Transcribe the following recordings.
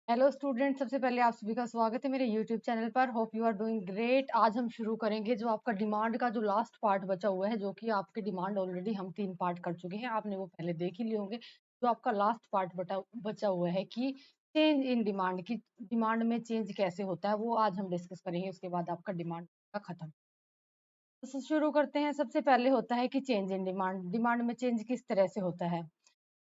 Hello student, सबसे पहले आप सभी का स्वागत है मेरे यूट्यूब चैनल पर। Hope you are doing great. आज हम शुरू करेंगे जो आपका डिमांड का जो लास्ट पार्ट बचा हुआ है, जो कि आपके डिमांड ऑलरेडी हम 3 पार्ट कर चुके हैं, आपने वो पहले देख ही लिए होंगे। जो आपका लास्ट पार्ट बचा हुआ है कि चेंज इन डिमांड की, डिमांड में चेंज कैसे होता है, वो आज हम डिस्कस करेंगे। उसके बाद आपका डिमांड का खत्म। तो शुरू करते हैं। सबसे पहले होता है कि चेंज इन डिमांड। डिमांड में चेंज किस तरह से होता है?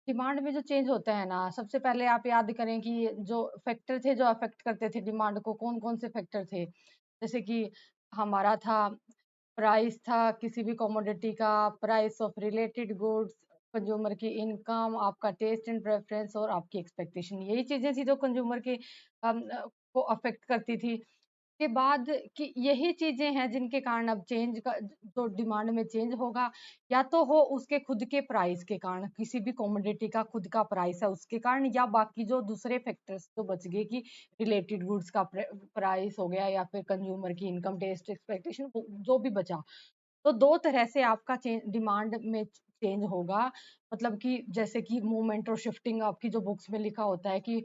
डिमांड में जो चेंज होता है ना, सबसे पहले आप याद करें कि जो फैक्टर थे जो अफेक्ट करते थे डिमांड को, कौन कौन से फैक्टर थे। जैसे कि हमारा था प्राइस, था किसी भी कमोडिटी का price of related goods, consumer की इनकम, आपका टेस्ट एंड प्रेफरेंस और आपकी एक्सपेक्टेशन। यही चीजें थी जो कंज्यूमर के को अफेक्ट करती थी। के बाद कि यही चीजें हैं जिनके कारण अब चेंज का जो डिमांड में चेंज होगा, या तो हो उसके खुद के प्राइस के कारण, किसी भी कमोडिटी का खुद का प्राइस है उसके कारण, या बाकी जो दूसरे फैक्टर्स तो बच गए कि रिलेटेड गुड्स का प्राइस हो गया, या फिर कंज्यूमर की इनकम, टेस्ट, एक्सपेक्टेशन, जो भी बचा। तो दो तरह से आपका चेंज डिमांड में चेंज होगा। मतलब कि जैसे कि मूवमेंट और शिफ्टिंग, आपकी जो बुक्स में लिखा होता है कि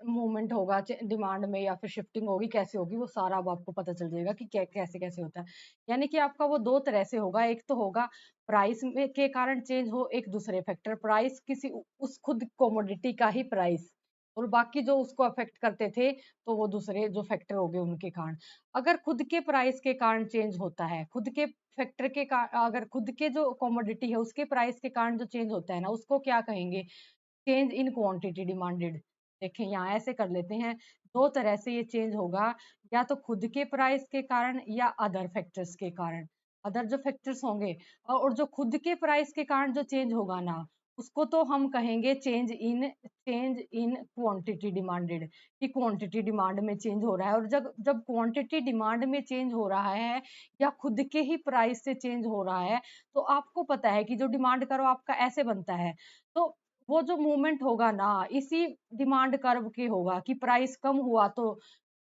मूवमेंट होगा डिमांड में या फिर शिफ्टिंग होगी, कैसे होगी, वो सारा अब आपको पता चल जाएगा कि कैसे कैसे होता है। यानी कि आपका वो दो तरह से होगा। एक तो होगा प्राइस में के कारण चेंज हो, एक दूसरे फैक्टर, प्राइस किसी उस खुद कोमोडिटी का ही प्राइस, और बाकी जो उसको अफेक्ट करते थे तो वो दूसरे जो फैक्टर हो गए उनके कारण। अगर खुद के प्राइस के कारण चेंज होता है, खुद के फैक्टर के अगर खुद के जो कमोडिटी है उसके प्राइस के कारण जो चेंज होता है ना, उसको क्या कहेंगे? Change in quantity demanded. देखें यहाँ ऐसे कर लेते हैं, दो तरह से ये चेंज होगा, या तो खुद के प्राइस के कारण या अदर फैक्टर्स के कारण। अदर जो फैक्टर्स होंगे और जो खुद के प्राइस के कारण जो चेंज होगा ना, उसको तो हम कहेंगे चेंज इन क्वांटिटी डिमांडेड, कि क्वांटिटी डिमांड में चेंज हो रहा है। और जब जब क्वांटिटी डिमांड में चेंज हो रहा है या खुद के ही प्राइस से चेंज हो रहा है, तो आपको पता है कि जो डिमांड करो आपका ऐसे बनता है। तो वो जो मूवमेंट होगा ना, इसी डिमांड कर्व के होगा कि प्राइस कम हुआ तो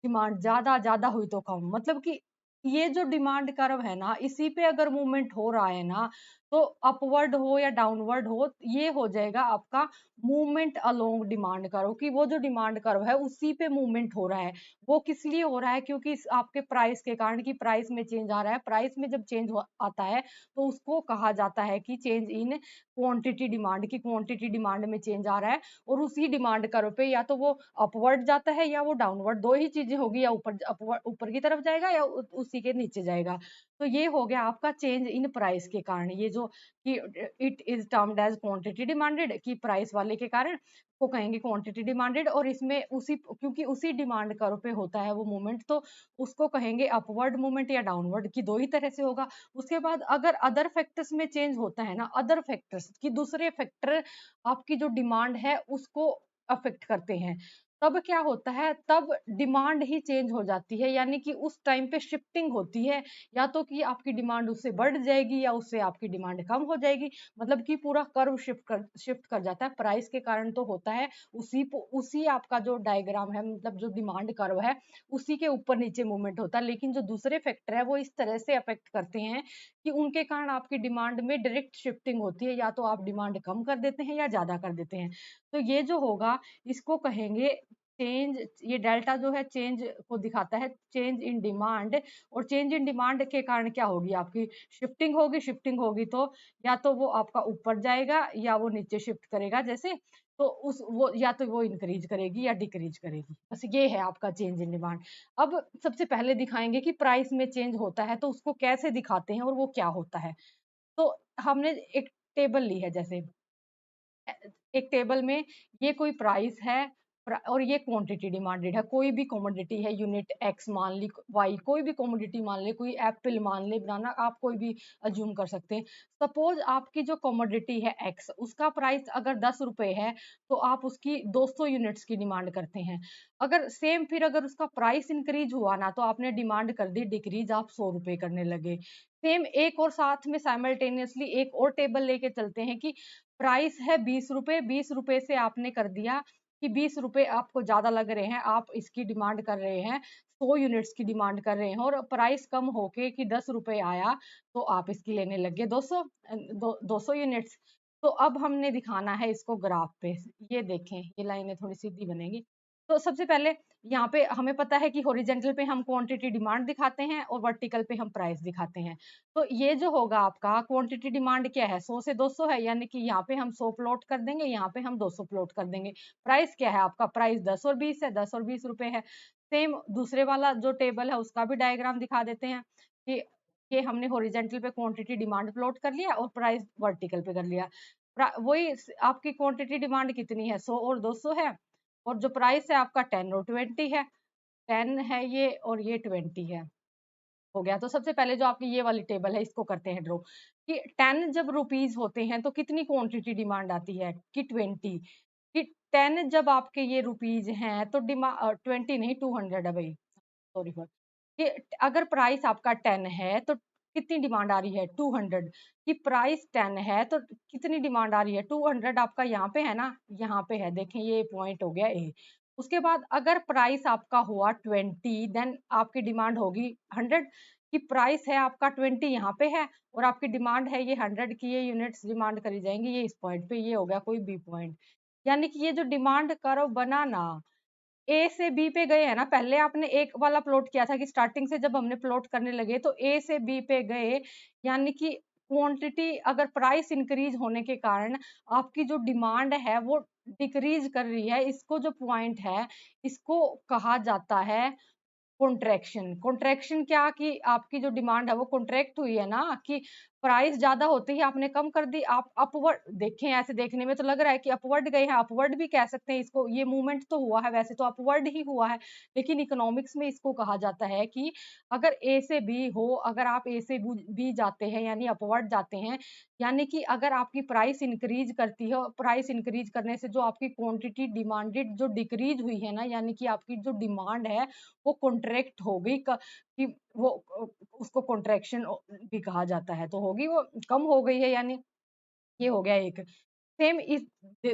डिमांड ज्यादा, ज्यादा हुई तो कम। मतलब कि ये जो डिमांड कर्व है ना, इसी पे अगर मूवमेंट हो रहा है ना, तो अपवर्ड हो या डाउनवर्ड हो, ये हो जाएगा आपका मूवमेंट अलोंग डिमांड कर्व, कि वो जो डिमांड कर्व है उसी पे मूवमेंट हो रहा है। वो किस लिए हो रहा है? क्योंकि आपके प्राइस के कारण, कि प्राइस में चेंज आ रहा है। प्राइस में जब चेंज आता है तो उसको कहा जाता है कि चेंज इन क्वांटिटी डिमांड, की क्वांटिटी डिमांड में चेंज आ रहा है। और उसी डिमांड कर्व पे या तो वो अपवर्ड जाता है या वो डाउनवर्ड, दो ही चीजें होगी, या ऊपर ऊपर की तरफ जाएगा या उसी के नीचे जाएगा। तो ये हो गया आपका चेंज इन प्राइस के कारण। ये जो कि it is termed as quantity demanded, की प्राइस वाले के कारण को कहेंगे क्वांटिटी डिमांडेड। और इसमें उसी, क्योंकि उसी डिमांड कर्व पे होता है वो मूवमेंट, तो उसको कहेंगे अपवर्ड मूवमेंट या डाउनवर्ड, की दो ही तरह से होगा। उसके बाद अगर अदर फैक्टर्स में चेंज होता है ना, अदर फैक्टर्स की दूसरे फैक्टर आपकी जो डिमांड है उसको अफेक्ट करते हैं, तब क्या होता है? तब डिमांड ही चेंज हो जाती है। यानी कि उस टाइम पे शिफ्टिंग होती है, या तो कि आपकी डिमांड उससे बढ़ जाएगी या उससे आपकी डिमांड कम हो जाएगी। मतलब कि पूरा कर्व शिफ्ट कर जाता है। प्राइस के कारण तो होता है, उसी आपका जो डायग्राम है, मतलब जो डिमांड कर्व है, उसी के ऊपर नीचे मूवमेंट होता है। लेकिन जो दूसरे फैक्टर है वो इस तरह से अफेक्ट करते हैं कि उनके कारण आपकी डिमांड में डायरेक्ट शिफ्टिंग होती है, या तो आप डिमांड कम कर देते हैं या ज्यादा कर देते हैं। तो ये जो होगा, इसको कहेंगे चेंज। ये डेल्टा जो है चेंज को दिखाता है, चेंज इन डिमांड। और चेंज इन डिमांड के कारण क्या होगी? आपकी शिफ्टिंग होगी। शिफ्टिंग होगी तो या तो वो आपका ऊपर जाएगा या वो नीचे शिफ्ट करेगा, जैसे। तो उस वो या तो वो इंक्रीज करेगी या डिक्रीज करेगी। बस ये है आपका चेंज इन डिमांड। अब सबसे पहले दिखाएंगे कि प्राइस में चेंज होता है तो उसको कैसे दिखाते हैं और वो क्या होता है। तो हमने एक टेबल ली है, जैसे एक टेबल में ये कोई प्राइस है, और ये क्वांटिटी डिमांडेड है। कोई भी कमोडिटी है, यूनिट एक्स मान ली, वाई, कोई भी कमोडिटी मान ले, कोई एप्पल मान ले, बनाना, आप कोई भी अज्यूम कर सकते हैं। सपोज आपकी जो कमोडिटी है एक्स, उसका प्राइस अगर 10 रुपए है, तो आप उसकी 200 यूनिट्स की डिमांड करते हैं। अगर सेम, फिर अगर उसका प्राइस इंक्रीज हुआ ना, तो आपने डिमांड कर दी डिक्रीज, आप 100 रुपए करने लगे। सेम एक और साथ में साइमल्टेनियसली एक और टेबल लेके चलते हैं कि प्राइस है 20 रुपए, 20 रुपए से आपने कर दिया कि 20 रुपए आपको ज्यादा लग रहे हैं, आप इसकी डिमांड कर रहे हैं, 100 यूनिट्स की डिमांड कर रहे हैं, और प्राइस कम होके कि 10 रुपए आया, तो आप इसकी लेने लगे 200 यूनिट्स। तो अब हमने दिखाना है इसको ग्राफ पे। ये देखें, ये लाइनें थोड़ी सीधी बनेगी। तो सबसे पहले यहाँ पे हमें पता है कि हॉरिजेंटल पे हम क्वांटिटी डिमांड दिखाते हैं और वर्टिकल पे हम प्राइस दिखाते हैं। तो ये जो होगा आपका क्वांटिटी डिमांड क्या है, 100 से 200 है, यानी कि यहाँ पे हम 100 प्लॉट कर देंगे, यहाँ पे हम 200 प्लॉट कर देंगे। प्राइस क्या है आपका, प्राइस 10 और 20 है, 10 और 20 रुपए है। सेम दूसरे वाला जो टेबल है उसका भी डायग्राम दिखा देते हैं कि ये हमने हॉरिजेंटल पे क्वांटिटी डिमांड प्लॉट कर लिया और प्राइस वर्टिकल पे कर लिया। वही आपकी क्वांटिटी डिमांड कितनी है, 100 और 200 है, और जो प्राइस है आपका 10 और 20 है। 10 है ये और ये 20 है। हो गया। तो सबसे पहले जो आपकी ये वाली टेबल है इसको करते हैं ड्रॉ कि 10 जब रुपीज होते हैं तो कितनी क्वांटिटी डिमांड आती है कि 20, कि 10 जब आपके ये रुपीज हैं तो डिमांड 20 नहीं 200 है भाई, सॉरी फॉर, कि अगर प्राइस आपका 10 है तो कितनी डिमांड आ रही है 200, कि प्राइस 10 है तो कितनी डिमांड आ रही है 200, आपका यहाँ पे है ना, यहाँ पे है, देखें ये पॉइंट हो गया ए। उसके बाद अगर प्राइस आपका हुआ 20 देन आपकी डिमांड होगी 100, कि प्राइस है आपका 20 यहाँ पे है और आपकी डिमांड है ये 100 की, ये यूनिट्स डिमांड करी जाएंगी ये इस पॉइंट पे, ये हो गया कोई बी पॉइंट। यानी कि ये जो डिमांड कर्व बना ना, ए से बी पे गए हैं ना, पहले आपने एक वाला प्लॉट किया था कि स्टार्टिंग से जब हमने प्लॉट करने लगे तो ए से बी पे गए, यानी कि क्वांटिटी अगर प्राइस इंक्रीज होने के कारण आपकी जो डिमांड है वो डिक्रीज कर रही है, इसको जो पॉइंट है इसको कहा जाता है कॉन्ट्रैक्शन। कॉन्ट्रैक्शन क्या, कि आपकी जो डिमांड है वो कॉन्ट्रैक्ट हुई है ना, कि प्राइस ज्यादा होते ही आपने कम कर दी, आप अपवर्ड देखें, ऐसे देखने में तो लग रहा है कि अपवर्ड गए हैं, अपवर्ड भी कह सकते हैं इसको, ये मूवमेंट तो हुआ है, वैसे तो अपवर्ड ही हुआ है, लेकिन इकोनॉमिक्स में इसको कहा जाता है कि अगर ए से बी हो, अगर आप ए से बी जाते हैं यानी अपवर्ड जाते हैं, यानी कि अगर आपकी प्राइस इंक्रीज करती है, प्राइस इंक्रीज करने से जो आपकी क्वांटिटी डिमांडेड जो डिक्रीज हुई है ना, यानी कि आपकी जो डिमांड है वो कॉन्ट्रैक्ट हो गई, कि वो उसको कॉन्ट्रैक्शन भी कहा जाता है, तो होगी वो कम हो गई है, यानी ये हो गया एक। सेम इस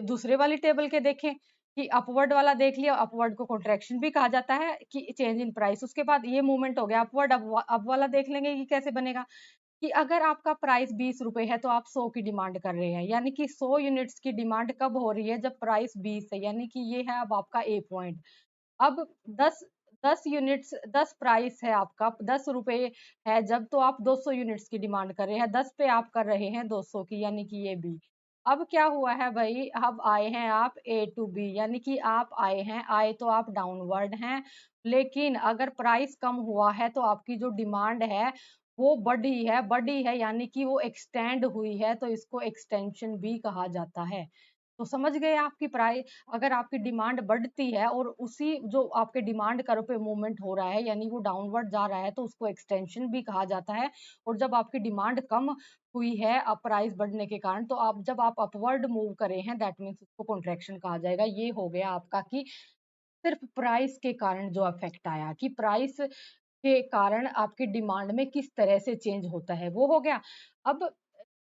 दूसरे वाली टेबल के देखें कि अपवर्ड वाला देख लिया, अपवर्ड को कॉन्ट्रैक्शन भी कहा जाता है कि चेंज इन प्राइस, उसके बाद ये मूवमेंट हो गया अपवर्ड, अब वाला देख लेंगे कि कैसे बनेगा, कि अगर आपका प्राइस 20 रुपए है तो आप 100 की डिमांड कर रहे हैं, यानी कि 100 यूनिट्स की डिमांड कब हो रही है, जब प्राइस 20 है, यानी कि ये है अब आपका ए पॉइंट। अब 10 10 यूनिट्स 10 प्राइस है आपका 10 रुपए है जब, तो आप 200 यूनिट्स की डिमांड कर रहे हैं, 10 पे आप कर रहे हैं 200 की, यानी कि ये बी। अब क्या हुआ है भाई, अब आए हैं आप ए टू बी, यानी कि आप आए हैं, आए तो आप डाउनवर्ड हैं, लेकिन अगर प्राइस कम हुआ है तो आपकी जो डिमांड है वो बढ़ी है, यानी कि वो एक्सटेंड हुई है, तो इसको एक्सटेंशन भी कहा जाता है। तो समझ गए आपकी प्राइस, अगर आपकी डिमांड बढ़ती है और उसी जो आपके डिमांड कर्व पे मूवमेंट हो रहा है यानी वो डाउनवर्ड जा रहा है तो उसको एक्सटेंशन भी कहा जाता है, और जब आपकी डिमांड कम हुई है अब प्राइस बढ़ने के कारण, तो आप जब आप अपवर्ड मूव करे हैं दैट मीन्स उसको कॉन्ट्रैक्शन कहा जाएगा। ये हो गया आपका कि सिर्फ प्राइस के कारण जो इफेक्ट आया, कि प्राइस के कारण आपकी डिमांड में किस तरह से चेंज होता है वो हो गया। अब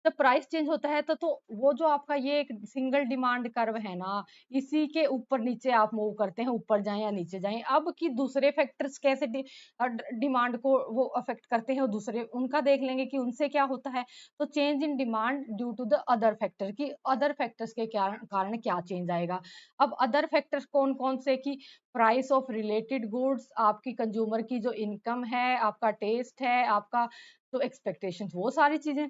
जब प्राइस चेंज होता है तो वो जो आपका ये एक सिंगल डिमांड कर्व है ना, इसी के ऊपर नीचे आप मूव करते हैं, ऊपर जाएं या नीचे जाएं। अब कि दूसरे फैक्टर्स कैसे डिमांड को वो अफेक्ट करते हैं, और दूसरे उनका देख लेंगे कि उनसे क्या होता है। तो change in demand due to the other factor, की अदर फैक्टर्स के कारण क्या चेंज आएगा। अब अदर फैक्टर्स कौन कौन से, की प्राइस ऑफ रिलेटेड गुड्स, आपकी कंज्यूमर की जो इनकम है, आपका टेस्ट है, आपका जो एक्सपेक्टेशन, वो सारी चीजें।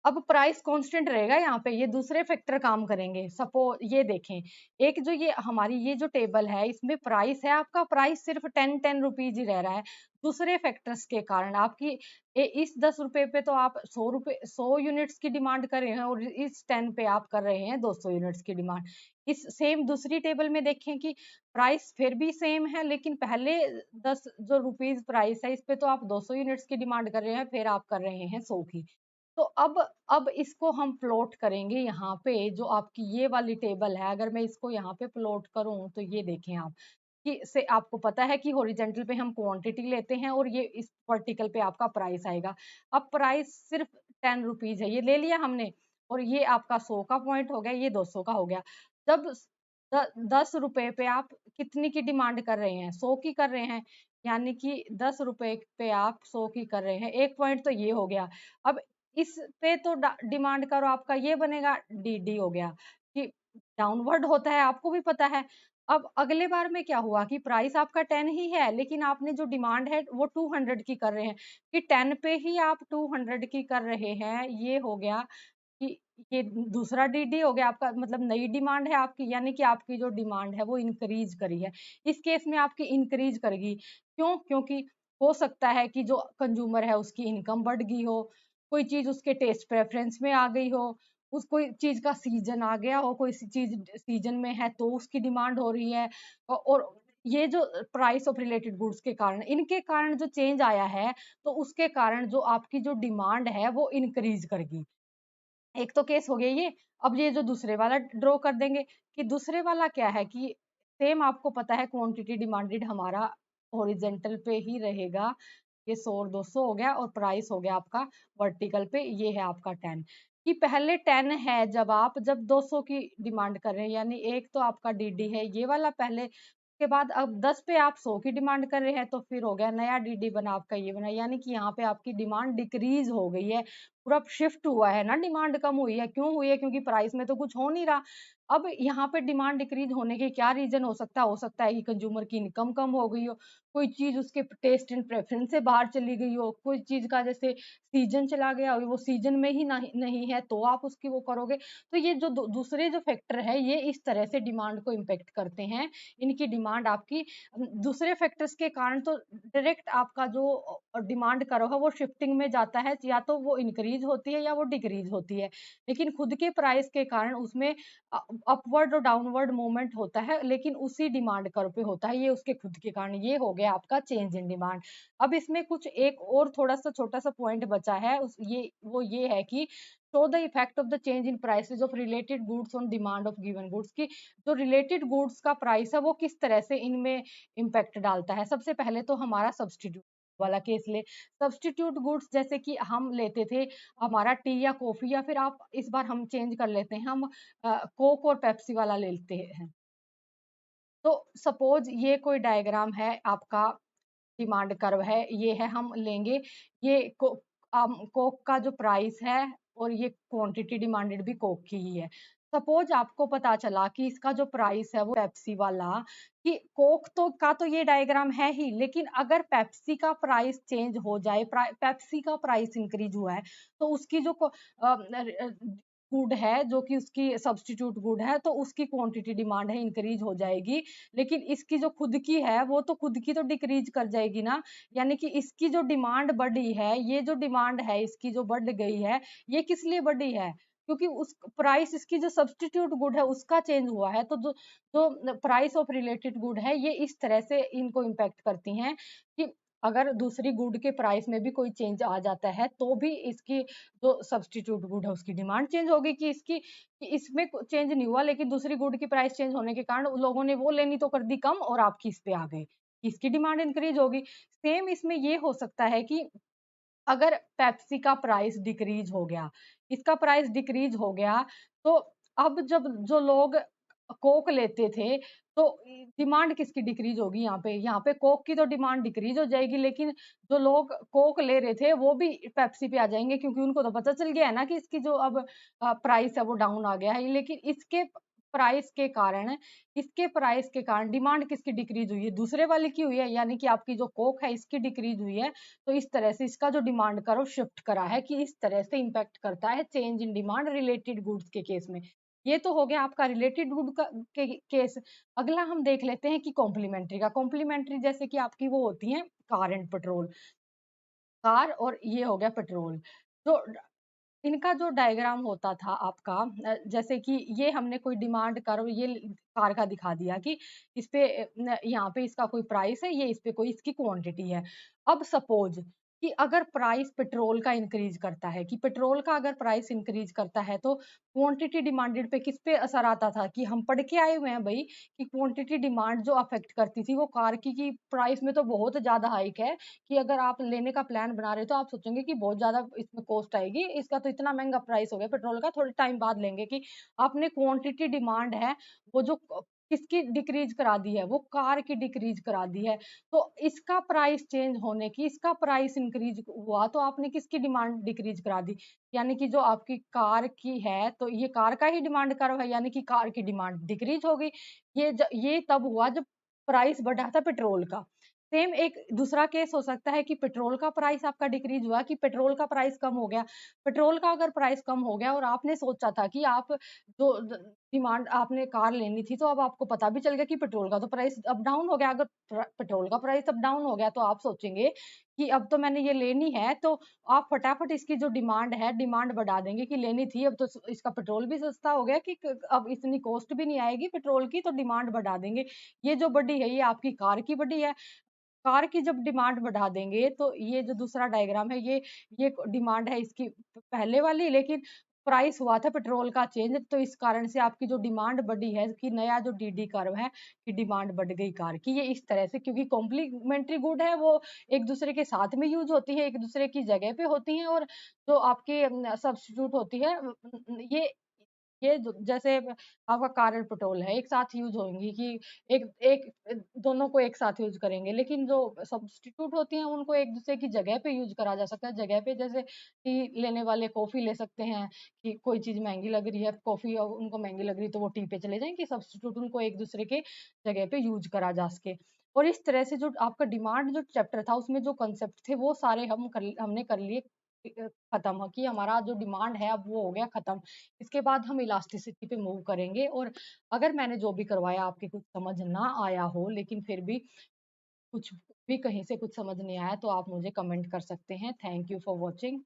अब प्राइस कांस्टेंट रहेगा, यहाँ पे ये दूसरे फैक्टर काम करेंगे। सपोज ये देखें, एक जो ये हमारी ये जो टेबल है इसमें प्राइस है, आपका प्राइस सिर्फ 10 रुपीज ही रह रहा है, दूसरे फैक्टर्स के कारण आपकी इस 10 रुपए पे तो आप 100 यूनिट्स की डिमांड कर रहे हैं, और इस 10 पे आप कर रहे हैं 200 यूनिट्स की डिमांड। इस सेम दूसरी टेबल में देखें कि प्राइस फिर भी सेम है, लेकिन पहले 10 जो रुपीज प्राइस है इस पे तो आप 200 यूनिट्स की डिमांड कर रहे हैं, फिर आप कर रहे हैं 100 की। तो अब इसको हम प्लॉट करेंगे यहाँ पे, जो आपकी ये वाली टेबल है, अगर मैं इसको यहाँ पे प्लॉट करूं तो ये देखें आप, कि से आपको पता है कि हॉरिजेंटल पे हम क्वांटिटी लेते हैं और ये इस वर्टिकल पे आपका प्राइस आएगा। अब प्राइस सिर्फ 10 रुपीज है, ये ले लिया हमने, और ये आपका 100 का पॉइंट हो गया, ये 200 का हो गया। जब 10 रुपए पे आप कितनी की डिमांड कर रहे हैं, 100 की कर रहे हैं, यानी कि 10 रुपए पे आप 100 की कर रहे हैं, एक पॉइंट तो ये हो गया। अब इस पे तो डिमांड करो आपका ये बनेगा डी डी हो गया, कि डाउनवर्ड होता है आपको भी पता है। अब अगले बार में क्या हुआ कि प्राइस आपका 10 ही है, लेकिन आपने जो डिमांड है वो 200 की कर रहे हैं, कि 10 पे ही आप 200 की कर रहे हैं, ये हो गया कि ये दूसरा डीडी हो गया आपका, मतलब नई डिमांड है आपकी, यानी कि आपकी जो डिमांड है वो इंक्रीज करी है। इस केस में आपकी इंक्रीज करेगी। क्यों? क्योंकि हो सकता है कि जो कंज्यूमर है उसकी इनकम बढ़ गई हो, कोई चीज़ उसके टेस्ट प्रेफरेंस में आ गई हो, उस कोई चीज़ का सीज़न आ गया हो, कोई सी चीज़ सीज़न में है तो उसकी डिमांड हो रही है। और ये जो प्राइस ऑफ रिलेटेड गुड्स के कारण, इनके कारण जो चेंज आया है, तो उसके कारण जो आपकी जो डिमांड है वो इंक्रीज करेगी। एक तो केस हो गया ये। अब ये जो दूसरे वाला ड्रॉ कर देंगे, कि दूसरे वाला क्या है कि सेम आपको पता है क्वांटिटी डिमांडेड हमारा हॉरिजॉन्टल पे ही रहेगा। ये 100 और 200 हो गया, और प्राइस हो गया आपका वर्टिकल पे, ये है आपका 10। कि पहले 10 है जब 200 की डिमांड कर रहे हैं, यानी एक तो आपका डीडी है ये वाला पहले, उसके बाद अब 10 पे आप 100 की डिमांड कर रहे हैं, तो फिर हो गया नया डीडी बना आपका ये बना, यानी कि यहाँ पे आपकी डिमांड डिक्रीज हो गई है। पूरा शिफ्ट हुआ है ना, डिमांड कम हुई है। क्यों हुई है? क्योंकि प्राइस में तो कुछ हो नहीं रहा। अब यहाँ पे डिमांड डिक्रीज होने के क्या रीजन हो सकता है? हो सकता है कि कंज्यूमर की इनकम कम हो गई हो, कोई चीज उसके टेस्ट एंड प्रेफरेंस से बाहर चली गई हो, कोई चीज का जैसे सीजन चला गया हो, वो सीजन में ही नहीं नहीं है तो आप उसकी वो करोगे। तो ये जो दूसरे जो फैक्टर है, ये इस तरह से डिमांड को इम्पेक्ट करते हैं। इनकी डिमांड आपकी दूसरे फैक्टर्स के कारण तो डायरेक्ट आपका जो डिमांड करो है वो शिफ्टिंग में जाता है, या तो वो इंक्रीज होती है या वो डिक्रीज होती है। लेकिन खुद के प्राइस के कारण उसमें अपवर्ड और डाउनवर्ड मूवमेंट होता है, लेकिन उसी डिमांड कर्व पे होता है, ये उसके खुद के कारण। ये हो गया आपका चेंज इन डिमांड। अब इसमें कुछ एक और थोड़ा सा छोटा सा पॉइंट बचा है, उस ये है कि show the effect of the change in prices of related goods on demand of given goods, की जो रिलेटेड गुड्स का प्राइस है वो किस तरह से इनमें इम्पैक्ट डालता है। सबसे पहले तो हमारा सब्स्टिट्यूट वाला केस ले। सब्स्टिट्यूट गुड्स जैसे कि हम लेते थे हमारा टी या कॉफी, या फिर आप इस बार हम चेंज कर लेते हैं, हम कोक और पेप्सी वाला ले लेते हैं। तो सपोज ये कोई डायग्राम है आपका, डिमांड कर्व है, ये है, हम लेंगे ये कोक का जो प्राइस है, और ये क्वांटिटी डिमांडेड भी कोक की ही है। सपोज आपको पता चला कि इसका जो प्राइस है वो पेप्सी वाला, कि कोक तो ये डायग्राम है ही, लेकिन अगर पेप्सी का प्राइस चेंज हो जाए, पेप्सी का प्राइस इंक्रीज हुआ है, तो उसकी जो गुड है, जो कि उसकी सब्स्टिट्यूट गुड है, तो उसकी क्वांटिटी डिमांड है इंक्रीज हो जाएगी। लेकिन इसकी जो खुद की है वो तो खुद की तो डिक्रीज कर जाएगी ना। यानी कि इसकी जो डिमांड बढ़ी है, ये जो डिमांड है इसकी जो बढ़ गई है, ये किस लिए बढ़ी है? क्योंकि उस प्राइस, इसकी जो सब्स्टिट्यूट गुड है उसका चेंज हुआ है। तो जो जो प्राइस ऑफ रिलेटेड गुड है, ये इस तरह से इनको इम्पैक्ट करती हैं, कि अगर दूसरी गुड के प्राइस में भी कोई चेंज आ जाता है, तो भी इसकी जो सब्स्टिट्यूट गुड है उसकी डिमांड चेंज होगी, कि इसमें चेंज नहीं हुआ, लेकिन दूसरी गुड की प्राइस चेंज होने के कारण उन लोगों ने वो लेनी तो कर दी कम, और आपकी इस पे आ गए, इसकी डिमांड इंक्रीज होगी। सेम इसमें ये हो सकता है कि अगर पेप्सी का प्राइस डिक्रीज हो गया, इसका प्राइस डिक्रीज हो गया, तो अब जब जो लोग कोक लेते थे, तो डिमांड किसकी डिक्रीज होगी यहाँ पे? यहाँ पे कोक की तो डिमांड डिक्रीज हो जाएगी, लेकिन जो लोग कोक ले रहे थे वो भी पेप्सी पे आ जाएंगे, क्योंकि उनको तो पता चल गया है ना कि इसकी जो अब प्राइस है वो डाउन आ गया है। लेकिन इसके प्राइस के कारण डिमांड किसकी डिक्रीज हुई है? दूसरे वाले की हुई है, यानी कि आपकी जो कोक है इसकी डिक्रीज हुई है। तो इस तरह से इसका जो डिमांड कर्व शिफ्ट करा है, कि इस तरह से इम्पैक्ट करता है change in demand related goods के केस में। ये तो हो गया आपका रिलेटेड गुड का केस। अगला हम देख लेते हैं कि कॉम्प्लीमेंट्री का। कॉम्प्लीमेंट्री जैसे कि आपकी वो होती है कार एंड पेट्रोल, कार और ये हो गया पेट्रोल। तो इनका जो डायग्राम होता था आपका, जैसे कि ये हमने कोई डिमांड कर्व ये कार का दिखा दिया, कि इस पे यहाँ पे इसका कोई प्राइस है, ये इस पे कोई इसकी क्वांटिटी है। अब सपोज कि अगर प्राइस पेट्रोल का इंक्रीज करता है, कि पेट्रोल का अगर प्राइस इंक्रीज करता है, तो क्वांटिटी डिमांडेड पे किस पे असर आता था? कि हम पढ़ के आए हुए हैं भाई, कि क्वांटिटी डिमांड जो अफेक्ट करती थी वो कार की प्राइस में तो बहुत ज्यादा हाइक है, कि अगर आप लेने का प्लान बना रहे हो तो आप सोचेंगे कि बहुत ज़्यादा इसमें कॉस्ट आएगी, इसका तो इतना महँगा प्राइस हो गया पेट्रोल का, थोड़े टाइम बाद लेंगे। कि आपने क्वांटिटी डिमांड है, वो जो किसकी डिक्रीज करा दी है, वो कार की डिक्रीज करा दी है। तो इसका प्राइस चेंज होने की, इसका प्राइस इंक्रीज हुआ तो आपने किसकी डिमांड डिक्रीज करा दी? यानी कि जो आपकी कार की है तो ये कार का ही डिमांड कर्व है, यानी कि कार की डिमांड डिक्रीज हो गई। ये तब हुआ जब प्राइस बढ़ा था पेट्रोल का। सेम एक दूसरा केस हो सकता है कि पेट्रोल का प्राइस आपका डिक्रीज हुआ, कि पेट्रोल का प्राइस कम हो गया। पेट्रोल का अगर प्राइस कम हो गया और आपने सोचा था कि आप जो डिमांड आपने कार लेनी थी, तो अब आपको पता भी चल गया कि पेट्रोल का तो प्राइस अप डाउन हो गया। अगर पेट्रोल का प्राइस अप डाउन हो गया तो आप सोचेंगे कि अब तो मैंने ये लेनी है, तो आप फटाफट इसकी जो डिमांड है, डिमांड बढ़ा देंगे कि लेनी थी, अब तो इसका पेट्रोल भी सस्ता हो गया, कि अब इतनी कॉस्ट भी नहीं आएगी पेट्रोल की, तो डिमांड बढ़ा देंगे। ये जो बढ़ी है, ये आपकी कार की बढ़ी है। कार की जब डिमांड बढ़ा देंगे, तो ये जो दूसरा डायग्राम है, ये डिमांड है इसकी पहले वाली, लेकिन प्राइस हुआ था पेट्रोल का चेंज, तो इस कारण से आपकी जो डिमांड बढ़ी है, कि नया जो डी कर्व है कि डिमांड बढ़ गई कार की। ये इस तरह से, क्योंकि कॉम्प्लीमेंट्री गुड है, वो एक दूसरे के साथ में यूज होती है, एक दूसरे की जगह पे होती हैं, और जो आपकी सब्स्टिट्यूट होती है, ये जैसे आपका कार और पेट्रोल है, एक साथ यूज़ होंगी, कि एक एक दोनों को एक साथ यूज़ करेंगे, लेकिन जो सब्स्टिट्यूट होती हैं, उनको एक-दूसरे की जगह पे यूज़ करा जा सकता है। जगह पे जैसे टी लेने वाले कॉफ़ी ले सकते हैं, कि कोई चीज़ महँगी लग रही है, कॉफ़ी उनको महँगी लग रही है, तो वो टी पे चले जाएँगे, सब्स्टिट्यूट उनको एक-दूसरे के जगह पे यूज़ करा जा सके। और इस तरह से जो आपका डिमांड जो चैप्टर था, उसमें जो कॉन्सेप्ट थे, वो सारे हमने कर लिए खत्म, कि हमारा जो डिमांड है अब वो हो गया खत्म। इसके बाद हम इलास्टिसिटी पे मूव करेंगे, और अगर मैंने जो भी करवाया आपके कुछ समझ ना आया हो, लेकिन फिर भी कुछ भी कहीं से कुछ समझ नहीं आया, तो आप मुझे कमेंट कर सकते हैं। Thank you for watching.